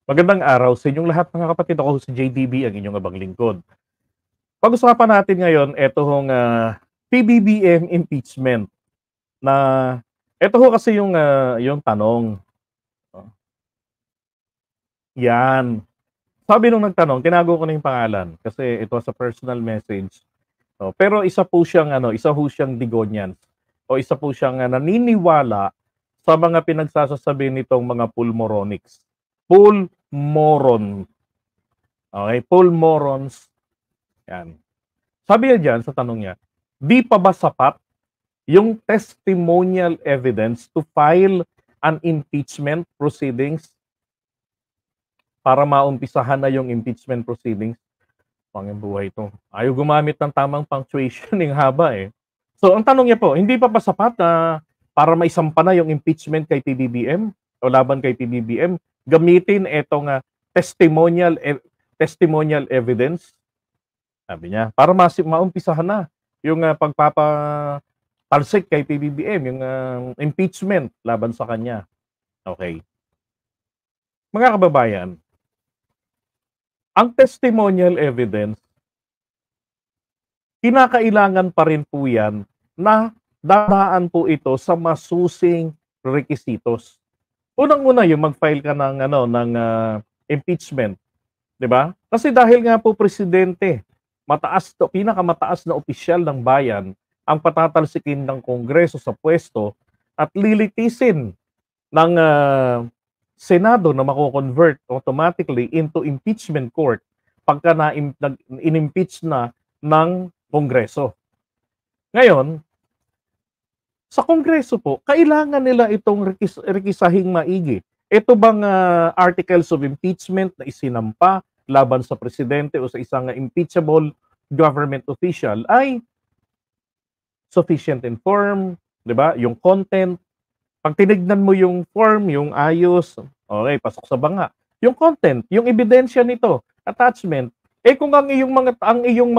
Magandang araw sa inyong lahat mga kapatid. Ako si JDB, ang inyong abang lingkod. Pag-usapan natin ngayon etong PBBM impeachment na eto ho kasi yung tanong. Oh, yan. Sabi nung nagtanong, tinago ko na yung pangalan kasi it was a personal message. Oh, pero isa ho siyang Digonians o isa po siyang naniniwala sa mga pinagsasasabi nitong mga pulmoronics. Pulmoron. Okay, pulmorons. Yan. Sabi niya diyan sa tanong niya, di pa ba sapat yung testimonial evidence to file an impeachment proceedings para maumpisahan na yung impeachment proceedings? Panging buhay ito. Ayaw gumamit ng tamang punctuation ng haba eh. So ang tanong niya po, hindi pa ba sapat na para maisampa na yung impeachment kay PBBM o laban kay PBBM, gamitin etong testimonial evidence? Sabi niya, para maumpisahan na yung pagpapatalsik kay PBBM, yung impeachment laban sa kanya. Okay. Mga kababayan, ang testimonial evidence, kinakailangan pa rin po yan na dadaan po ito sa masusing requisitos. Unang-una yung mag-file ka ng impeachment, 'di ba? Kasi dahil nga po presidente, pinakamataas na opisyal ng bayan ang patatalsikin ng Kongreso sa pwesto at lilitisin ng Senado na mako-convert automatically into impeachment court pagka in-impeach na ng Kongreso. Ngayon, sa Kongreso po, kailangan nila itong rekisahing maigi. Ito bang articles of impeachment na isinampa laban sa presidente o sa isang impeachable government official ay sufficient in form, 'di ba? Yung content, pag tinignan mo yung form, yung ayos, okay, pasok sa banga. Yung content, yung ebidensya nito, attachment, kung ang iyong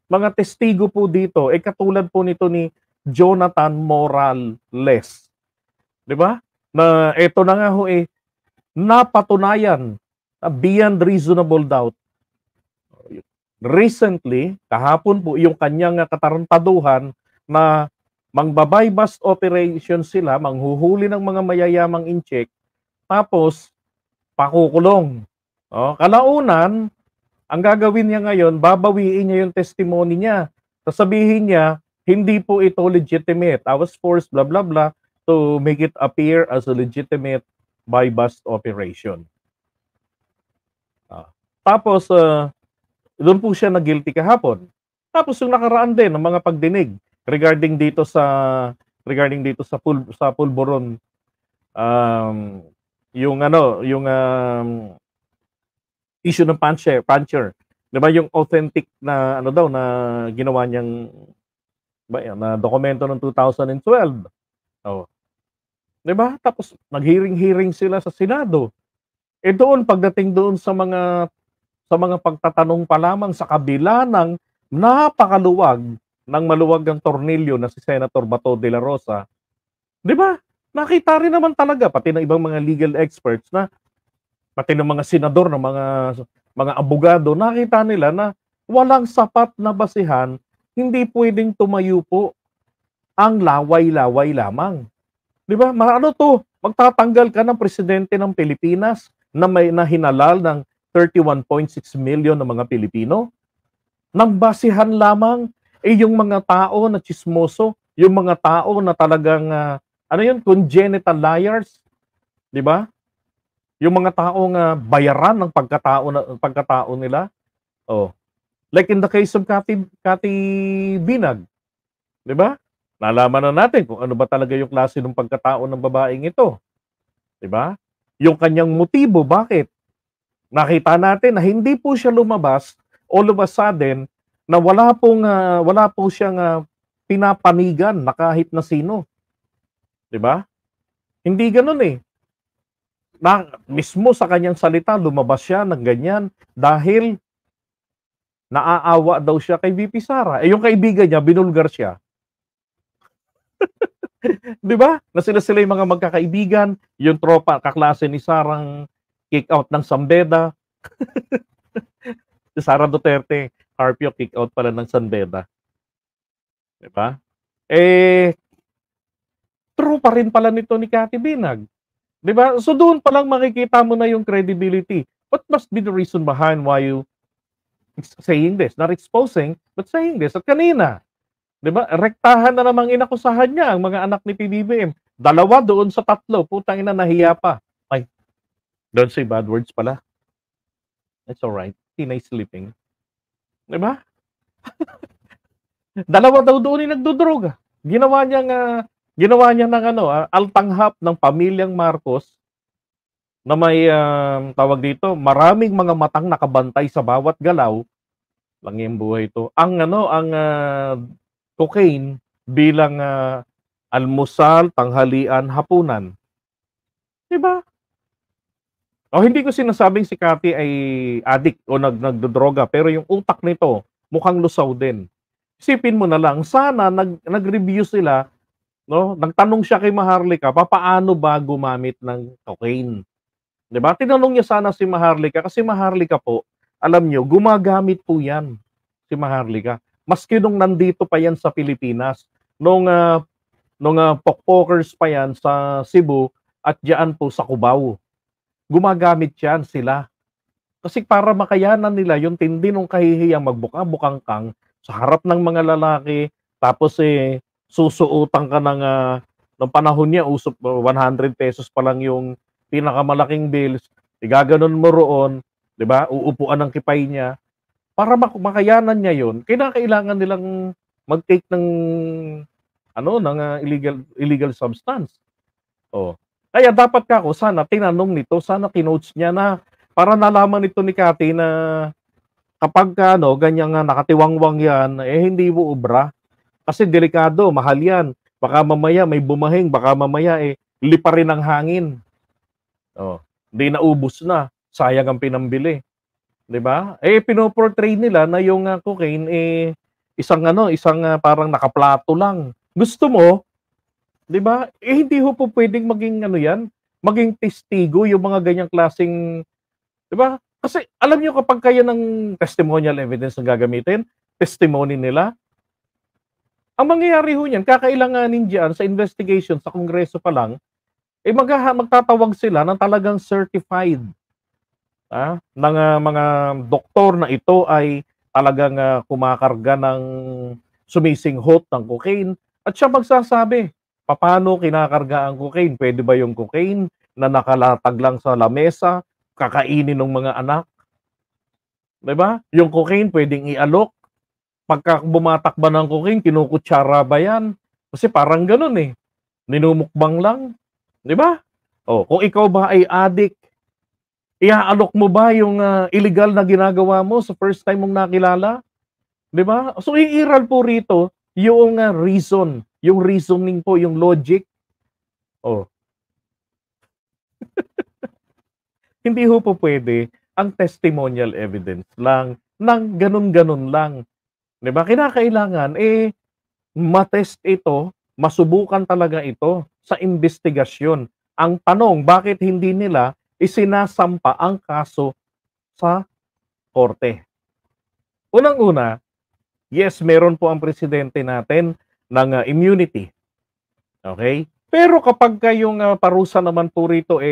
mga testigo po dito katulad po nito ni Jonathan Morales, 'di ba? Na eto na nga ho napatunayan beyond reasonable doubt. Recently, kahapon po yung kanyang katarantaduhan na mangbabuy bust operation sila, manghuhuli ng mga mayayamang incheck, tapos pakukulong. Kalaunan, ang gagawin niya ngayon, babawiin niya yung testimony niya. Sasabihin niya, hindi po ito legitimate. I was forced, blah, blah, blah, to make it appear as a legitimate buy bust operation. Tapos, doon po siya na-guilty kahapon. Tapos yung nakaraan din ng mga pagdinig regarding dito sa pulburon, yung issue ng puncher. 'Di ba yung authentic na na ginawa niyang na dokumento ng 2012. Oh. 'Di ba? Tapos nag-hearing sila sa Senado. Doon pagdating doon sa mga pagtatanong pa lamang sa kabila ng napakaluwag ng maluwagang tornilyo na si Senator Bato de la Rosa, 'di ba? Nakita rin naman talaga pati ng ibang mga legal experts na pati ng mga senador, ng mga abogado, nakita nila na walang sapat na basihan, hindi pwedeng tumayo po ang laway-laway lamang. 'Di ba? Magtatanggal ka ng presidente ng Pilipinas na hinalal ng 31.6 million ng mga Pilipino. Nang basihan lamang yung mga tao na chismoso, yung mga tao na talagang congenital liars, 'di ba? Yung mga taong bayaran ng pagkatao nila. Oh. Like in the case of Cathy Binag, 'di ba? Nalaman na natin kung ano ba talaga yung klase ng pagkatao ng babaeng ito. 'Di ba? Yung kanyang motibo, bakit? Nakita natin na hindi po siya lumabas all of a sudden na wala po siyang pinapanigan na kahit na sino. 'Di ba? Hindi ganoon mismo sa kanyang salita lumabas siya ng ganyan dahil naaawa daw siya kay VP Sara. Yung kaibigan niya binulgar siya. 'Di ba? Na sila yung mga magkakaibigan, yung tropa, kaklase ni Sarang kick out ng Sambeda. Si Sara Duterte, Carpio kick out pala ng Sambeda. 'Di ba? Eh, true pa rin pala nito ni Cathy Binag. 'Di ba? So doon pa lang makikita mo na yung credibility. What must be the reason behind why you saying this? Not exposing, but saying this. At kanina, 'di ba? Rektahan na namang inakusahan niya ang mga anak ni PBBM. 2 doon sa 3, putang ina nahiya pa. Ay, don't say bad words pala. It's alright. Tinay sleeping. 'Di ba? 2 daw doon yung nagdodroga. Ginawa niya ng altanghap ng pamilyang Marcos na may tawag dito, maraming mga matang nakabantay sa bawat galaw. Lang yung buhay ito. Ang cocaine bilang almusal, tanghalian, hapunan. 'Di ba? O hindi ko sinasabing si Cathy ay addict o nagdodroga, pero yung utak nito mukhang lusaw din. Isipin mo na lang, sana nag-review sila, no? Nagtanong siya kay Maharlika, papaano ba gumamit ng cocaine? 'Di ba? Tinanong niya sana si Maharlika kasi Maharlika po, alam niyo, gumagamit po 'yan si Maharlika. Maski nung nandito pa 'yan sa Pilipinas, nung pokpokers pa 'yan sa Cebu at diyan po sa Cubao. Gumagamit 'yan sila. Kasi para makayanan nila yung tindi nung kahihiyang magbuka-bukangkang sa harap ng mga lalaki, tapos susuotan ka ng panahon niya, usop 100 pesos pa lang yung pinakamalaking bills, igaganon mo roon, 'di ba? Uupuan ng kipay niya. Para makayanan niya yon, kailangan nilang mag-take ng illegal substance. Oh. Kaya dapat kako sana tinanong nito, sana kinotes niya na para nalaman nito ni Cathy na kapag ganyan nga nakatiwangwang yan, hindi mo ubra. Kasi delikado, mahal yan. Baka mamaya may bumahing, baka mamaya lipa rin ang hangin. Oh, hindi naubos na. Sayang ang pinambili. 'Di ba? Pinoportray nila na yung cocaine isang parang nakaplato lang. Gusto mo, 'di ba? Hindi ho po pwedeng maging yan, maging testigo yung mga ganyang klaseng, 'di ba? Kasi alam niyo kapag kayo ng testimonial evidence na gagamitin, testimony nila, ang mangyayari ho niyan, kakailanganin diyan sa investigation sa Kongreso pa lang, magtatawag sila ng talagang certified ng mga doktor na ito ay talagang kumakarga ng sumisinghot ng cocaine at siya magsasabi paano kinakarga ang cocaine. Pwede ba yung cocaine na nakalatag lang sa lamesa, kakainin ng mga anak? 'Di ba? Yung cocaine pwedeng ialok. Pagka bumatak ba ng cocaine, kinukutsara ba yan? Kasi parang ganun Ninumukbang lang. 'Di ba? Oh, kung ikaw ba ay addict, iaalok mo ba yung illegal na ginagawa mo sa first time mong nakilala? 'Di ba? So iiral po rito yung reason, yung reasoning po, yung logic. Oh. Hindi ho po pwede ang testimonial evidence lang ng ganun-ganun lang. 'Di ba? Kinakailangan matest ito, masubukan talaga ito sa investigasyon. Ang tanong, bakit hindi nila isinasampa ang kaso sa korte? Unang-una, yes, meron po ang presidente natin ng immunity. Okay? Pero kapag yung parusa naman po rito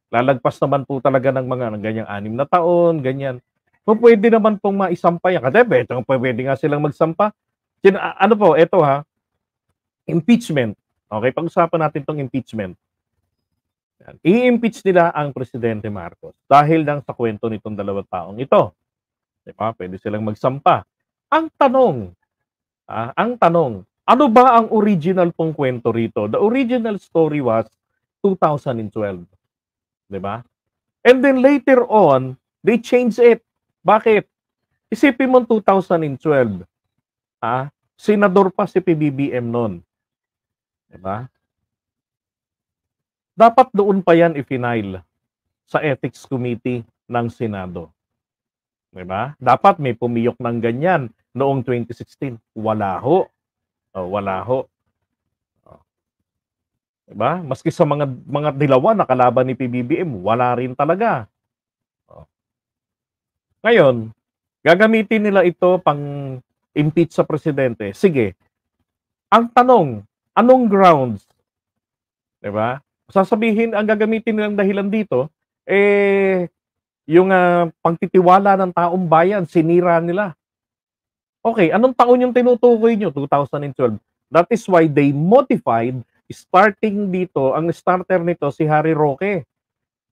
lalagpas naman po talaga ng mga ganyang 6 na taon, ganyan. Pwede naman pong maisampa yan. Kasi pwede nga silang magsampa. Ano po, eto impeachment. Okay, pag-usapan natin tong impeachment. I-impeach nila ang Presidente Marcos dahil lang sa kwento nitong 2 taong ito. Diba? Pwede silang magsampa. Ang tanong, ano ba ang original pong kwento rito? The original story was 2012. Diba? And then later on, they changed it. Bakit? Isipin mo 2012. Senador pa si PBBM noon. Diba? Dapat doon pa yan i-file sa Ethics Committee ng Senado. Diba? Dapat may pumiyok ng ganyan noong 2016. Wala ho. Wala ho. 'Di ba? Maski sa mga dilawan na kalaban ni PBBM, wala rin talaga. Oh. Ngayon, gagamitin nila ito pang-impeach sa presidente. Sige, ang tanong, anong grounds? 'Di ba? Sasabihin ang gagamitin nilang dahilan dito, yung, pagtitiwala ng taong bayan sinira nila. Okay, anong taon yung tinutukoy niyo? 2012. That is why they modified starting dito, ang starter nito si Harry Roque.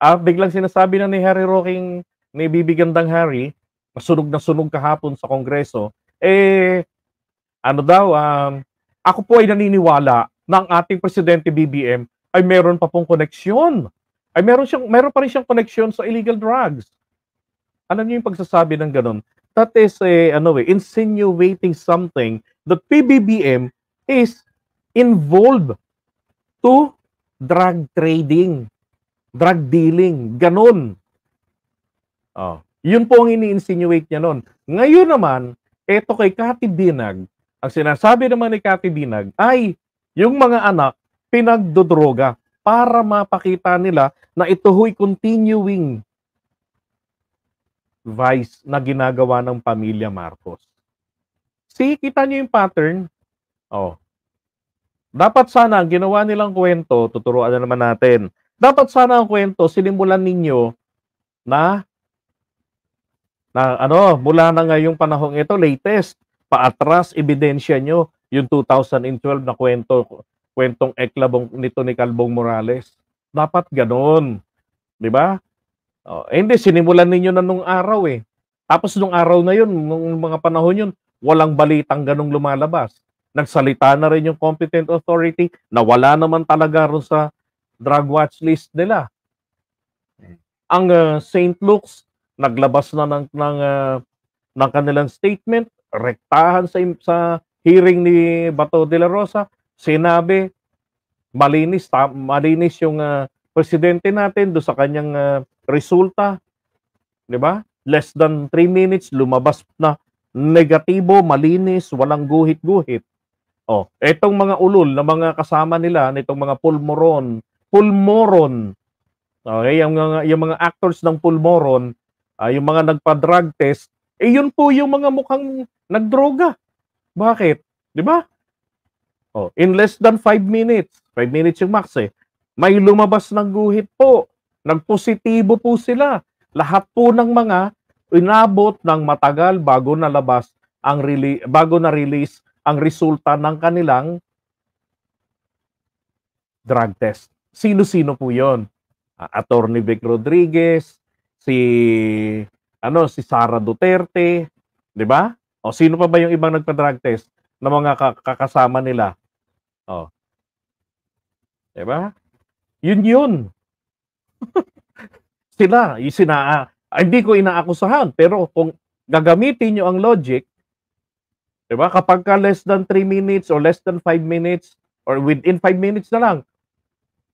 Biglang sinasabi na ni Harry Roque ni Bibigandang Harry, na sunog kahapon sa Kongreso, ano daw, ako po ay naniniwala na ang ating presidente BBM ay meron pa pong koneksyon. Ay meron pa rin siyang koneksyon sa illegal drugs. Alam niyo yung pagsasabi ng gano'n? That is insinuating something that PBBM is involved to drug trading, drug dealing, gano'n. Oh, yun po ang ini-insinuate niya no'n. Ngayon naman, eto kay Cathy Binag, ang sinasabi naman ni Cathy Binag ay yung mga anak pinagdodroga para mapakita nila na ito ho'y continuing vice na ginagawa ng pamilya Marcos. See, kita niyo yung pattern? Oh. Dapat sana ang ginawa nilang kwento, tuturuan na naman natin. Dapat sana ang kwento sinimulan ninyo na mula na ngayong panahong ito, latest, paatras, ebidensya nyo yung 2012 na kwentong eklabong nito ni Calbong Morales. Dapat ganon. Di ba? Hindi, sinimulan ninyo na nung araw eh. Tapos nung araw na yun, nung mga panahon yun, walang balitang ganong lumalabas. Nagsalita na rin yung competent authority na wala naman talaga rin sa drug watch list nila. Ang St. Luke's, naglabas na ng kanilang statement, rektahan sa hearing ni Bato de la Rosa, sinabi, malinis yung presidente natin do sa kanyang resulta, 'di ba? Less than 3 minutes lumabas na negatibo, malinis, walang guhit-guhit. Etong mga ulol na mga kasama nila nitong mga pulmoron. Okay, yung mga actors ng pulmoron, yung mga nagpa-drug test, yun po yung mga mukhang nagdroga. Bakit? 'Di ba? In less than 5 minutes, 5 minutes yung max may lumabas ng guhit po. Nagpositibo po sila. Lahat po ng mga inabot ng matagal bago na-release ang resulta ng kanilang drug test. Sino-sino po 'yon? Attorney Vic Rodriguez, si Sara Duterte, 'di ba? Sino pa ba yung ibang nagpa-drug test na mga kakasama nila? 'Di ba? Yun. Sila, hindi ko inaakusahan, pero kung gagamitin nyo ang logic, 'di ba? Kapag less than 3 minutes or less than 5 minutes or within 5 minutes na lang,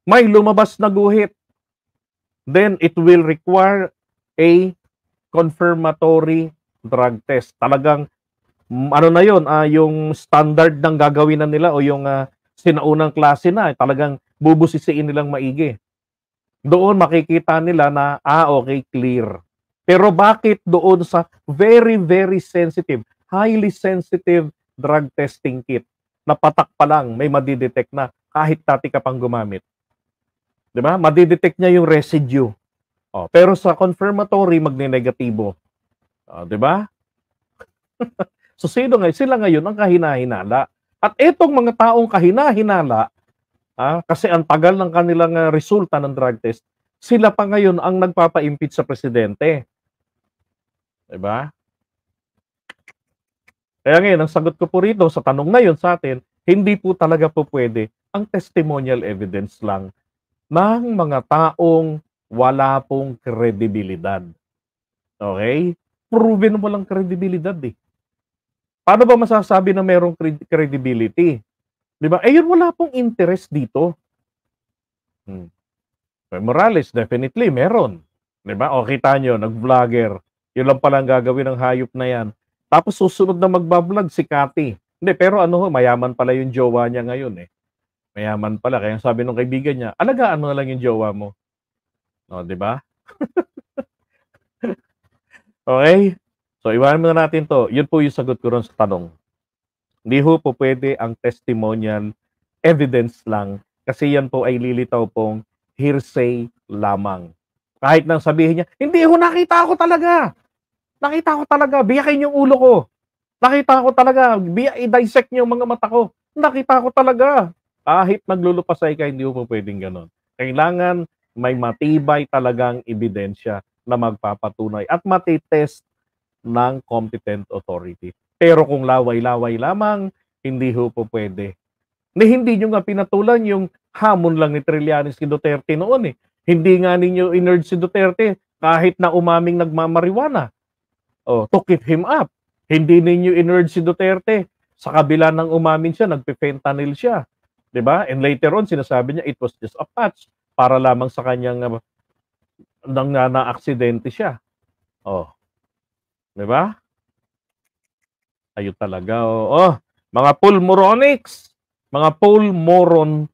may lumabas na guhit, then it will require a confirmatory drug test. Talagang na yun, yung standard ng gagawin na nila o yung sinaunang klase na, talagang bubusisiin nilang maigi. Doon makikita nila na, okay, clear. Pero bakit doon sa very, very sensitive, highly sensitive drug testing kit, na patak pa lang, may madidetect na kahit dati ka pang gumamit? Diba? Madidetect niya yung residue. Pero sa confirmatory, magninegatibo. Diba? So sila ngayon ang kahina-hinala. At etong mga taong kahina-hinala, kasi ang tagal ng kanilang resulta ng drug test, sila pa ngayon ang nagpapa-impeach sa presidente. Diba? Kaya ngayon, ang sagot ko po rito sa tanong na yun sa atin, hindi po talaga po pwede ang testimonial evidence lang ng mga taong wala pong kredibilidad. Okay? Proven mo lang kredibilidad eh. Paano ba masasabi na merong credibility? Di ba? Yun, wala pong interest dito. Morales, definitely, meron. Di ba? Kita nyo, nag-vlogger. Yun lang palang gagawin ng hayop na yan. Tapos susunod na magbablog si Cathy. Hindi, pero mayaman pala yung jowa niya ngayon eh. Mayaman pala kaya sabi nung kaibigan niya, "Alagaan mo na lang yung jowa mo." Oh, 'di ba? Okey. So, iwanan muna natin 'to. Yun po yung sagot ko ron sa tanong. Hindi ho po puwede ang testimonial evidence lang kasi yan po ay lilitaw pong hearsay lamang. Kahit nang sabihin niya, "Hindi ho, nakita ko talaga. Nakita ko talaga, biyakin yung ulo ko. Nakita ko talaga, i-dissect niyo yung mga mata ko. Nakita ko talaga." Kahit maglulupasay ka, hindi po puwedeng gano'n. Kailangan may matibay talagang ebidensya na magpapatunay at mati-test ng competent authority. Pero kung laway-laway lamang, hindi ho po puwede. Hindi niyo nga pinatulan yung hamon lang ni Trillanes kay Duterte noon, eh. Hindi nga ninyo in-urge si Duterte kahit na umaming nagmamarijuana, to keep him up. Hindi ninyo in-urge si Duterte sa kabila ng umamin siya, nagfe-fentanyl siya, 'di ba? And later on sinasabi niya it was just a patch para lamang sa kanyang, naaksidente siya. Oh, 'di ba? Ayun talaga, oo. Mga pulmoronics, mga pulmoron